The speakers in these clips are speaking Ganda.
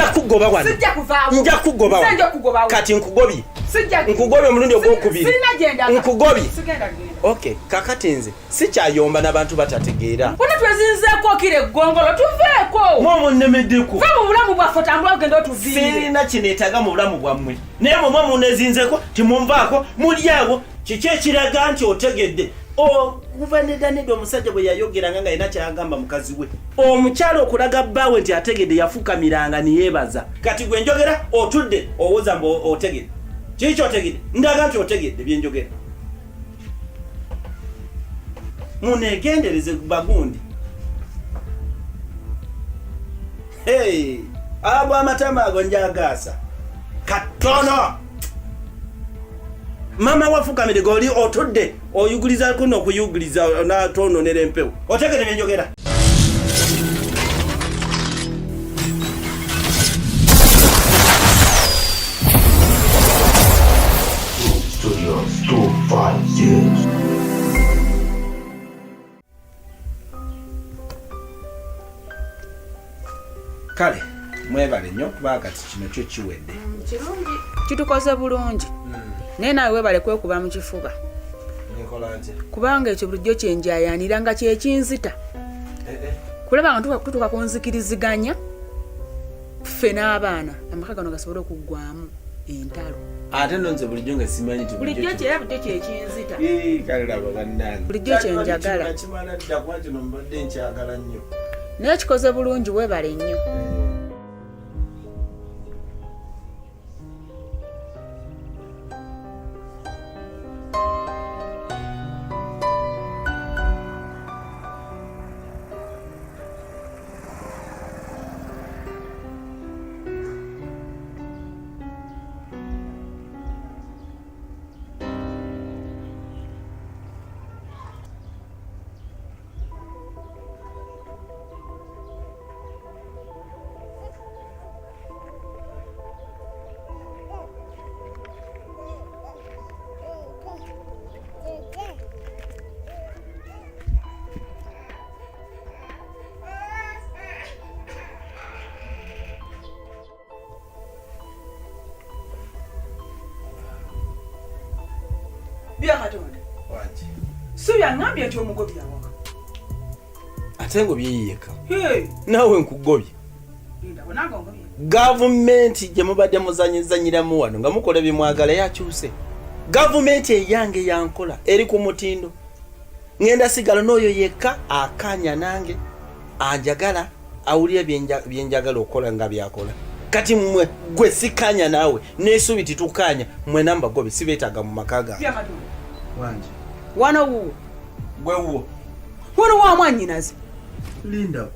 kugoba wano. Sijja kuvaawo. Nja kugoba wano. Sijja kugobawo. Kati nkugobye. Sijja. Nkugobye omulundi ogwokubiri. Sirina genda. Nkugobye. Sigenda genda. Okay, kakati nze sikyayomba n'abantu batategeera. Kuna twezinzeeko kire ggongolo tuveeko. Mwomo nnemeddeko. Fa mu bulamu bwaffe tambula ogenda otuviire. Sirina kineetaaga mu bulamu bwammwe. Naye mwe munezinzeko timumvaako mulyawo kiki ekiraga nti otegedde. Guvernor omusajja bwe yayogeranga nga yina kyagamba mukazi we. Omukyalo okulaga bbaawe nti ategedde yafukamiranga niyeebaza. Kati gwe njogera otudde owoza mbu otegedde. Kiki kyotegedde? Ndaga nti otegedde bye njogera. Muneegendereze bagundi. Hey, abo amatama ago njagaasa. Katono! Mama wafukamire goli otudde oyuguliza kuno okuyuguliza natono nerempewo. Otegedde bye njogera. Studios 250. Kale, mwebale nnyo kuba kati kino kyo kiwedde. Kirungi. Kitukoze bulungi. Naye naawe weebale kwekuba mu kifuba. Nkola nti. Kubanga ekyo bulijjo kyenjayanira nga kyekinzita. Kulaba nga tutuuka ku nzikiriziganya ffe n'abaana amaka gano gasobole okuggwamu entalo. Ate nonze bulijjo nga simanyi nti bulijjo kyera bulijjo kyekinzita. Kale laba bannange. Bulijjo kyenjagala. Kimala dda kuba kino mbadde nkyagala nnyo. Naye kikoze bulungi weebale nnyo. Bya Katonda. Waje. Suya ngambye nti omugobya waka. Ate ngo byeyeka. Hey. Nawe nkugobye. Linda bonanga ngobye. Gavumenti gye mubadde muzanyizanyiramu wano nga mukola bimwagala yakyuse. Gavumenti eyange yankola eri ku mutindo. Ngenda sigala n'oyo yekka akanya nange anjagala awulira byenjagala okola nga byakola. Kati mwe gwe sikanya nawe nesubi titukanya mwe namba gobe sibetaga mu makaga. Bya Katonda. Wanje. Wana wuwo. Gwe wuwo. Wano wa mwanyinaze. Linda ko.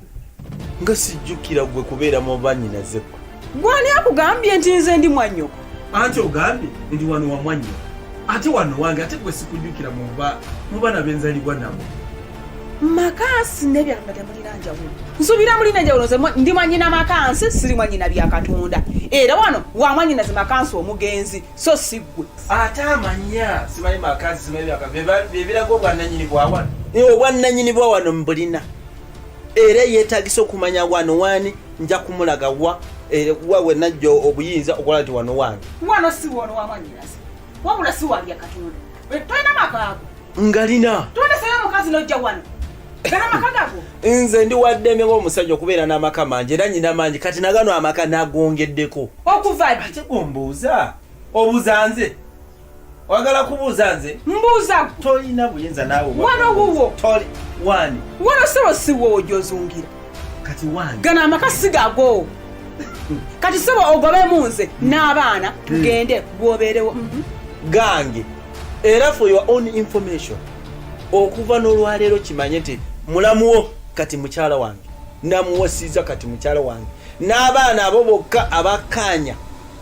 Nga sijjukira gwe kubeera mu banyinaze ko. Gwani akugambye nti nze ndi mwanyoko. Ate ogambye ndi wano wa mwanyoko. Ate wano wange ate gwe sikujjukira mu bana benzalibwa nabo. Makansi nebya mbate mulina njawulo. Nsubira mulina njawulo nze ndi mwanyina makansi siri mwanyina bya Katonda. Era wano wa mwanyina ze makansi omugenzi so sigwe. Ate amanya simanyi makansi simanyi birago bwannanyini bwawana. Obwannanyini bwawano mbulina. Era yeetagisa okumanya wano wani nja kumulaga wawe najjo obuyinza okola nti wano wange. Wano si wono wa mwanyina se. Wabula si wa bya Katonda. Toyina makaago. Ngalina. Tuwone sayo mukazi nojja wano. Gana makagago. Nze ndi waddeme ng'omusajja okubeera n'amaka mangi era nyina mangi kati nagano amaka nagongeddeko. Okuva ddi? Ate ombuuza. Obuuza nze. Wagala kubuuza nze? Mbuuza. Toyina buyinza naawe. Wano wuwo. Toli. Wani. Wano sebo siwo ojozungira. Kati wani. Gana amaka sigago. Kati sebo ogobe munze n'abaana tugende gwobeerewo. Gange. Era for your own information. Okuva n'olwaleero kimanye nti mulamuwo kati mukyala wange. Namuwasiza kati mukyala wange. N'abaana abo bokka abakanya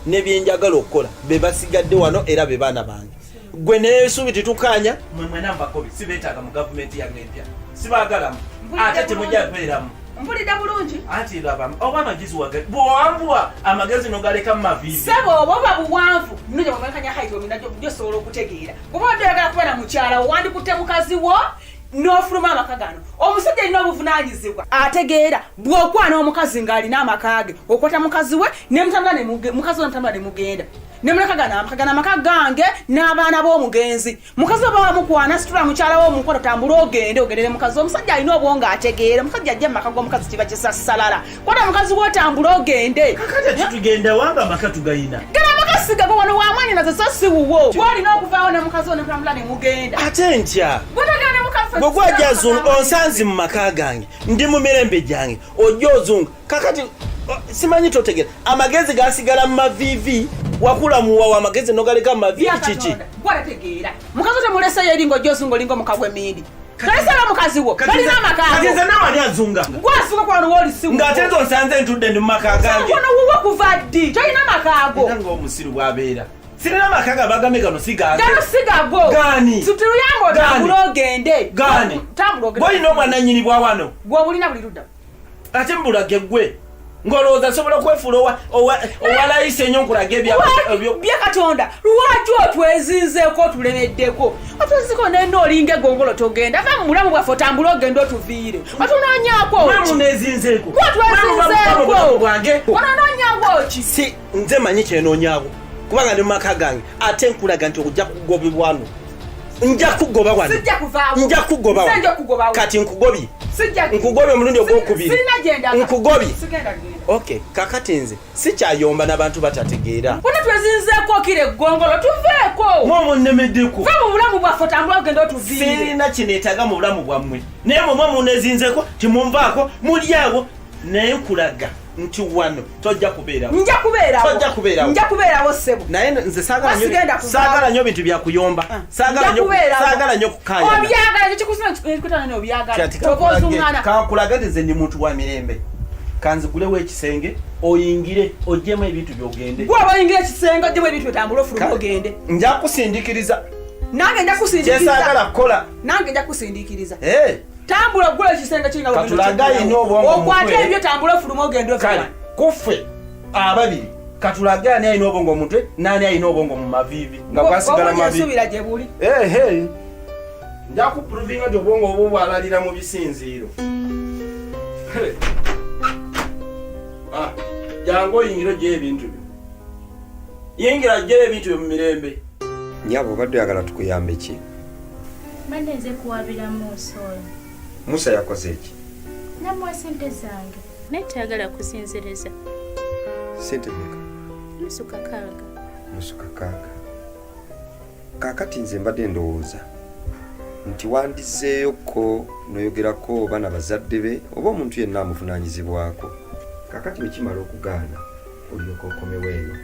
ne byenjagala okukola be basigadde wano era be baana bange. Gwe neesubi titukanya mwe namba kobi sibeetaaga mu gavumenti yange empya. Sibaagalamu. Ate temujja kubeeramu. Mpulidde bulungi. Anti laba oba amagezi wage bw'owambwa amagezi n'ogaleka mu maviivi. Sebo oba buwanvu nnonya bwamekanya height ominajo osobola okutegeera. Kuba oyagala kubeera mukyala wo wandikutte mukazi wo n'ofuluma amaka gano omusajja alina obuvunaanyizibwa ategeera bw'okwana omukazi ng'alina amaka ge okwata mukazi we mukazi we namutambula ne mugenda ne muleka gano amaka gange n'abaana b'omugenzi mukazi we bawamukwana situla mukyala we omukwata tambula ogendere mukazi omusajja alina obwo ng'ategeera omusajja ajja mu maka g'omukazi kiba kisassalala kwata mukazi we otambula ogende kakati tugenda wanga amaka tugayina sigabo wano wamanya nazo so si wuwo gwalina okuvaawo ne mukazi one mulambula ne mugenda ate ntya bwotagenda ne mukazi bwe gwajja zungu onsanzi mu maka gange ndi mu mirembe gyange ojja ozungu kakati simanyi totegera amagezi gasigala mu mavivi wakula muwawa amagezi nogaleka mu mavivi kiki gwalategeera mukazi otemuleseyo eri ng'ojja ozungu olinga omukagwa emindi kalesala mukazi wo kalina amakago nze nawali azunga gwasuka kwano woolisimu ng'ate nze onsanze ntudde ndi mu maka gange wano wuwo kuva ddi tolina amakago era ng'omusiru bw'abeera sirina amakaga bagambe gano sigago gani situluyamba otambula ogende gani bwolina omwananyini bwa wano gwobulina buli ludda ate mbulage gwe ng'olowooza nsobola okwefuula owalayisa ennyo nkulaga bya katonda lwaki otwezinzeeko otulemeddeko otweziko nena olinga egongolo togenda va mu bulamu bwaffe otambula ogenda otuviire otunoonyaako munezinzeeko gwatwezinzeeko ononoonyaako ki si nze manyi kyenoonyaawo kubanga ne mu maka gange ate nkulaga nti ojja kugobebwano nja kugoba wano nja kugoba wano kati nkugobye nkugobye omulundi ogwokubiri nkugobye okay kakati nze sikyayomba n'abantu batategeera bona twezinzeeko kira eggongolo tuveeko mwomunnemeddeko va mu bulamu bwaffe otambula ogenda otuviire sirina kineetaaga mu bulamu bwammwe naye mwe munezinzeeko timunvaako mulyawo naye nkulaga nti wano tojja kubeerawo nja kubeerawo ssebo naye nze saagala nnyo bintu byakuyomba saagala nnyo kukaayana obyagala kyekikusinakutana obyagala tokozungana kankulaga nze ndi muntu wa mirembe kanzigulewo ekisenge oyingire ogyemu ebintu byogende gwaba oyingire ekisenge ogyemu ebintu byotambula ofuluma ogende nja kusindikiriza nange nja kusindikiriza kyesaagala kukola nange nja kusindikiriza tambula gula ekisenge kinga katulaga ino obwongo okwate ebyo tambula ofuluma ogende kale kuffe ababiri katulaga ani alina obwongo omutwe nani alina obwongo mu mavivi nga bwasigala mavivi gye buli nja kuprovinga nti obwongo obwo bwalalira mu bisinziiro jangu oyingira ogye ebintu byo yingira gye ebintu byo mu mirembe nyabo obadde oyagala tukuyambe ki mbadde nze kuwabira Musa oyo Musa yakoze ki namuwa sente zange naye tayagala kusinziriza sente meka nusu kakaaga kaakati nze mbadde ndowooza nti wandizeeyoko noyogerako baana bazadde be oba omuntu yenna amuvunaanyizibwako kaakati bwekimala okugaana olyoka okomewo eno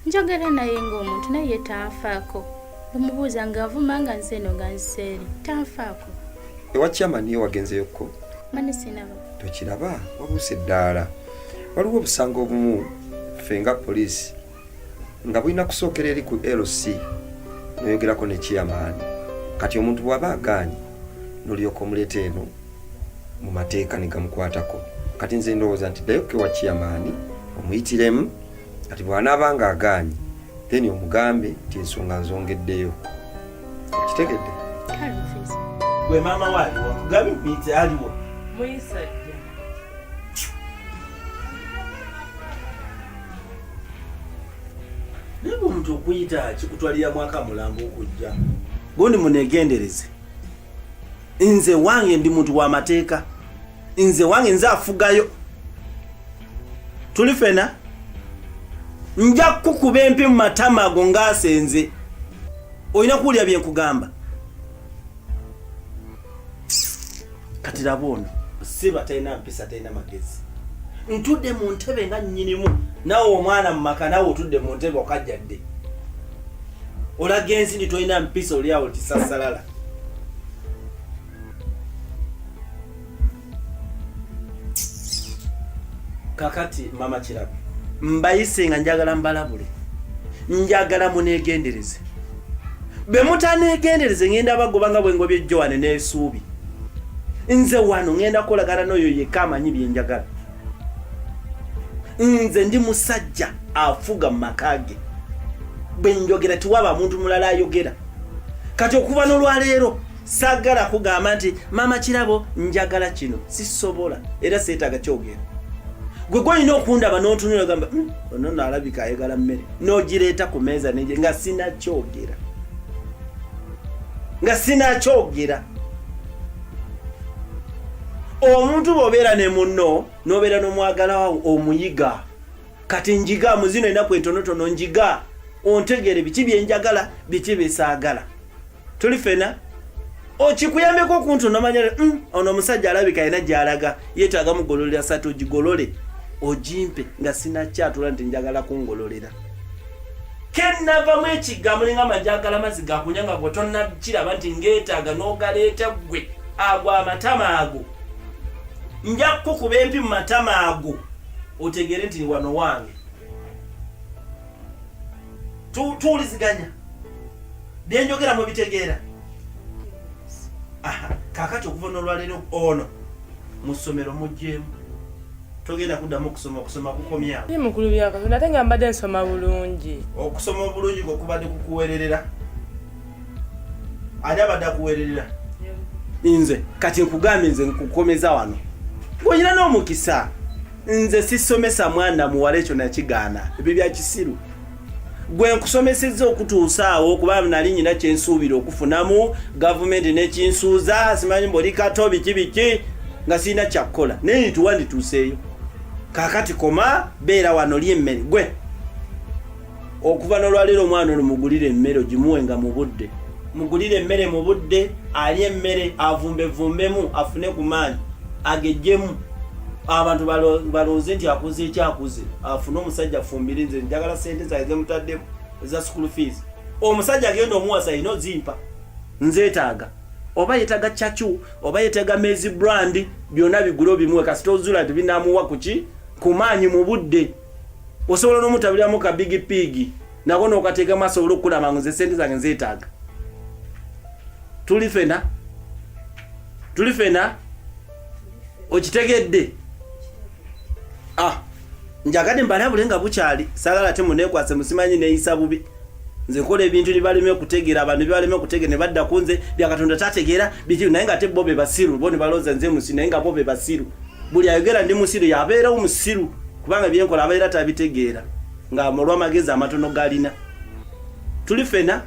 njogera naye ng'omuntu naye ye tanfaako omubuuza ng'avuma nga nze eno nga nseeri tanfaako ewa kyamani ye wagenzeyokko mani sinaba tokiraba wabuuse eddaala waliwo obusanga obumu ffe nga poliisi nga bulina kusookera eri ku LC noyogerako ne kyamaani kati omuntu bw'aba agaanye nolyoka omuleeta eno mu mateeka ne gamukwatako kati nze ndowooza nti ddayoke wa kyamaani omuyitiremu kati bw'anaaba nga agaanye then omugambe nti ensonga nzongeddeyo kitegedde gwe maama waaliwo mugambe muyite aliwo muyisajja naye omuntu okuyita kikutwalira mwaka mulambo okujja gundi munegendereze nze wange ndi muntu wa mateeka nze wange nze afugayo tuli fena nja kukuba empi mu matama ago ngaasenze olina kuwulira bye nkugamba kati laba ono siba talina mpisa talina magezi ntudde mu ntebe nga nnyinimu nawe omwana mu maka nawe otudde mu ntebe okajjadde olaga ensi ndi tolina mpisa oli awo tisassalala kakati mama kirabe mbayise nga njagala mbalabule njagala munegendereze be mutanegendereze ngenda bagoba nga bwengobye Joane n'esuubi nze wano ngenda kolagana n'oyo yekka amanyi bye njagala nze ndi musajja afuga mu maka ge bwe njogera tiwaba muntu mulala ayogera kati okuva n'olwaleero sagala kugamba nti mama kirabo njagala kino sisobola era seetaaga kyogera gwe gwolina okundaba n'otunula gamba ono naalabika ayagala mmere n'ogireeta ku meeza neje nga sinakyogera omuntu bw'obeera ne munno n'obeera n'omwagala omuyiga kati njiga muzino enaku entonotono njiga ontegere biki byenjagala biki besaagala tuli fena okikuyambeko okuntu nomanya ono omusajja alabika alina gy'alaga yeetaaga mugololera satu ogigolole ogimpe nga sinakyatula nti njagala kungololera kennavamu ekigambo ninga amajagala mazzi gakunya nga gwe tonnakiraba nti ngeetaaga n'ogaleeta ggwe ago amatama ago nja kukuba empi mu matama ago otegere nti wano wange tuwuliziganya byenjogera mu bitegeera kakati okuva n'olwaleero ono mu ssomero mugjeemu togenda kuddamu okusoma kukomyawo mukulu byakatonda ate nga mbadde nsoma bulungi okusoma obulungi kwekubadde kukuweererera ani abadde akuweererera nze kati nkugambye nze nkukomeza wano ng'olina n'omukisa nze sisomesa mwana muwala ekyo nakigaana ebyo bya kisiru gwe nkusomesezza okutuusa awo kuba nali nyina kyensuubira okufunamu gavumenti nekinsuuza simanyi mboli kato biki nga sirina kyakkola naye nituwa ndituuseeyo kakati koma beera wano lya emmere gwe okuva n'olwaleero omwana ono mugulire emmere ogimuwenga mu budde mugulire emmere mu budde alye emmere avumbevumbemu afune ku maanyi agejjemu abantu balooze nti akuze ekyakuze afune omusajja afumbire nze njagala sente zange zemutaddemu eza school fees omusajja agenda omuwasa ino zimpa nzeetaaga oba yeetaaga chachu oba yeetaaga mezi brand byonna bigulo bimuwe kasita ozula nti binaamuwa kuki ku maanyi mu budde osobola n'omutabiramu ka bigi pigi nako n'okateekamu asobola okukulama nze sente zange nzeetaaga tuli fena okitegedde njagadde mbalabule nga bukyali saagala ate muneekwase musimanyi neeyisa bubi nze nkola ebintu byebaleme okutegeera abantu byebaleme okutegeera ne badda ku nze byakatonda tategeera biki naye nga ate bo be basiru bo ne balooza nze musiru naye nga bo be basiru buli ayogera ndi musiru yabeerawo musiru kubanga byenkola abeera tabitegeera nga olw'amagezi amatono galina tuli fena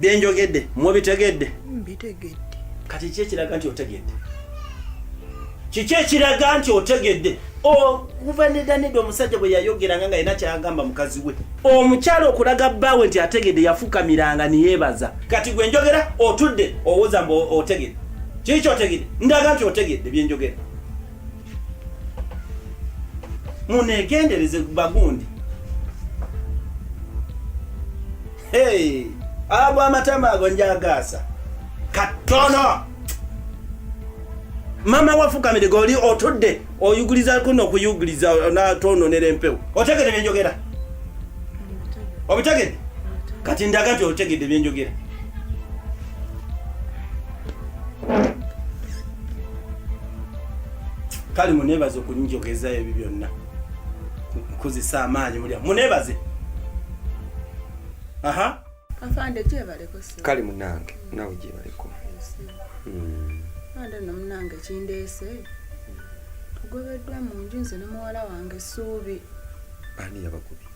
byenjogedde mubitegedde kati ki ekiraga nti otegedde kiki ekiraga nti otegedde okuva nedda omusajja bwe yayogeranga nga yina kyagamba mukazi we omukyalo okulaga bbaawe nti ategedde yafukamiranga niyeebaza kati gwe njogera otudde owoza mbu otegedde kiki kyotegedde ndaga nti otegedde byenjogera muneegendereze bagundi abo amatama ago njagaasa katono mama wafukamire goli otudde oyuguliza kuno okuyuguliza natononera empewo otegedde byenjogera obitegedde kati ndaga nti otegedde byenjogera kale muneebaze okunjogeza ebyo byonna nkozesa amaanyi mulya muneebaze afande gyebaleko kale munange nawe gyebaleko ande nomunange kindeese tugobeddwa mu nju nze ne muwala wange Ssuubi ani yabakubi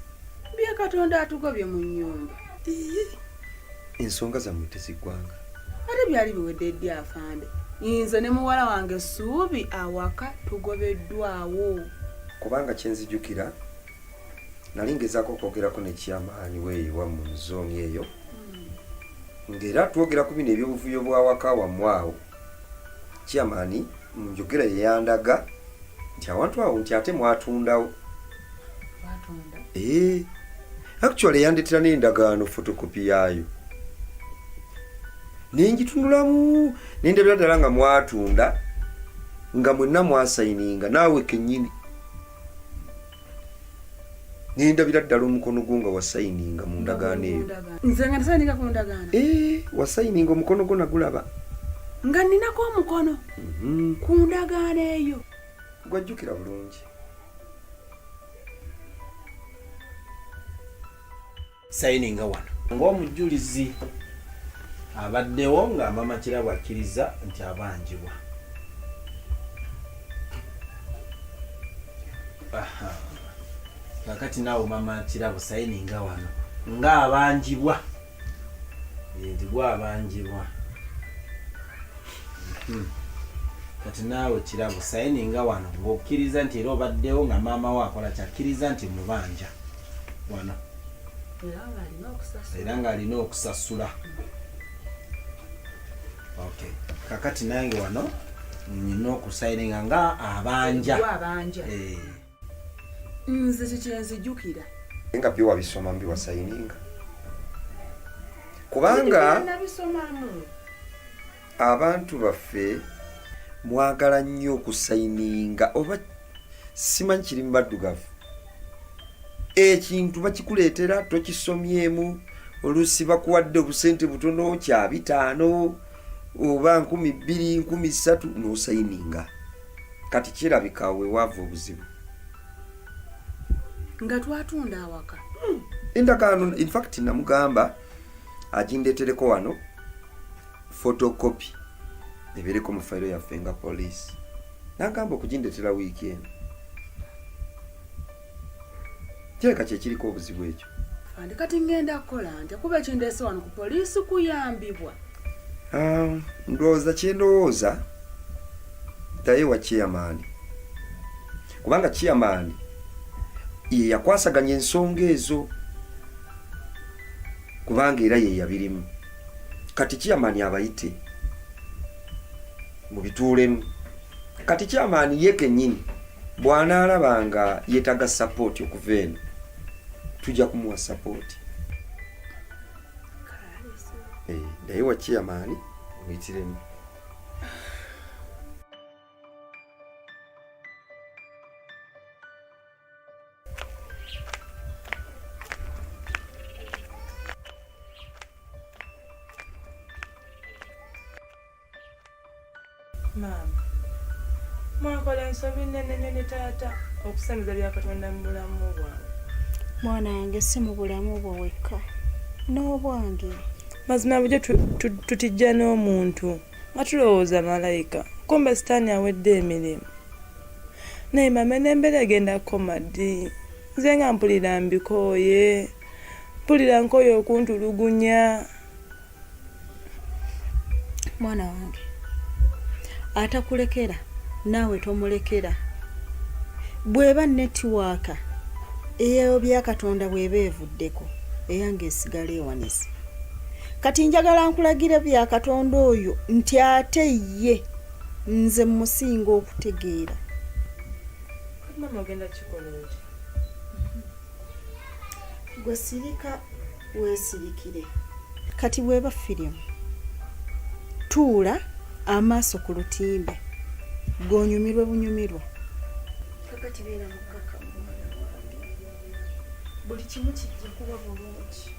bya katonda atugobye mu nnyumba ensonga zammwe teziggwanga ate byali biwedde ddi afande nze ne muwala wange Ssuubi awaka tugobeddwawo kubanga kyenzijukira nali ngezaako okwogerako nekyamaanyi weeyiwa mu zooni eyo ng'era twogera ku bino ebyobuvuyo bwawaka wammwe awo kyamaani mu njogera yeyandaga nti awantu awo nti ate mwatundawo actually yandetera n'endagaano fotokopi yaayo nengitunulamu nendebera ddala nga mwatunda nga mwenna mwasayininga naawe kennyini nendabira ddala omukono gwo nga wasayininga mu ndagaano eyo nze nga nasayininga ku ndagaano wasayininga omukono gwo nagulaba nga ninako omukono ku ndagaano eyo gwajjukira bulungi sayininga wano ng'omujulizi abaddewo nga mama Kirabo akkiriza nti abanjibwa. Kakati naawe mama Kirabo sayininga wano nga abanjibwa nti gwabanjibwa. Kati naawe Kirabo sayininga wano ng'okkiriza nti era obaddewo nga maama we akola kyakkiriza nti mubanja wano era ng'alina okusasula. Okay. Kakati nange wano nina okusayininga nga abanja. Nze kikyenjijukira nga byo wabisoma mbi wasayininga kubanga abantu baffe mwagala nnyo okusayininga oba simanyi kiri mu baddugavu ekintu bakikuleetera tokisomyemu oluusi bakuwadde obusente butono kya 5 oba 2,000 3,000 n'osayininga kati kirabika we wava obuzibu nga twatunda awaka. Endagaano in fact namugamba agindeetereko wano photocopy ebeereko mu fayiro yaffe nga police nagamba okugindeetera wiiki eno kireka kyekiriko obuzibu ekyo. Andi kati ngenda kukola nti kuba ekindeese wano ku poliisi kuyambibwa. Ndowooza kyendowooza ddaye wa chairman kubanga chairman ye yakwasaganya ensonga ezo kubanga era ye yabirimu kati chairman abayite mu bituulemu kati chairman ye kennyini bw'anaalabanga yeetaga support okuva eno tujja kumuwa support. Ddaye wa chairman muyitiremu. Maama, mwakola ensobi nnene nnyo ne taata okusamiza bya Katonda mu bulamu bwange. Mwana wange si mu bulamu bwo wekka n'obwange. Mazima bujjo tutijja n'omuntu nga tulowooza malayika kumbe sitaani awedde emirimu. Naye maama n'embeera egenda kukoma ddi? Nze nga mpulira mbikooye, mpulira nkooye okuntulugunya. Mwana wange atakulekera naawe tomulekera. Bw'eba netiwaaka eyo bya Katonda bw'eba evuddeko eyange esigala ewanise. Kati njagala nkulagira bya Katonda oyo nti ate ye nze musinga okutegeera. Mama ogenda kikola ki? Gwe sirika weesirikire. Kati bw'eba firimu tuula amaaso ku lutimbe gonyumirwe bunyumirwa. Kakati beera mukaka mwana wange buli kimu kijja kuba bulungi.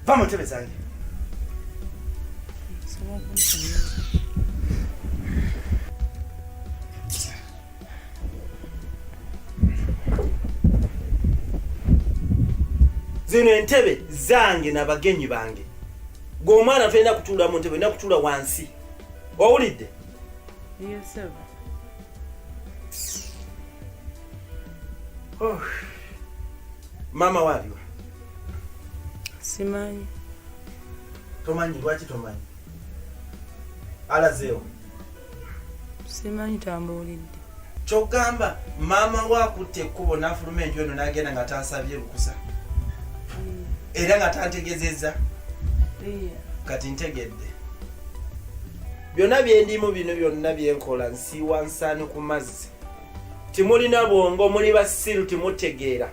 Va mu ntebe zange. Zino entebe zange n'abagenyi bange. Gwe omwana talina kutuula mu ntebe, olina kutuula wansi. Owulidde? Yes, sir. Mama waliwa? Simanyi. Tomanyi, lwaki tomanyi? Alazeewo? Simanyi tambuulidde. Kyogamba maama waakutte ekkubo n'afuluma enju eno n'agenda nga taasabye lukusa. Era nga tantegezezza. Kati ntegedde. Byonna byendimu bino byonna byenkola nsiiwa nsaani ku mazzi. Timulina bwongo, muli basiru, timutegeera.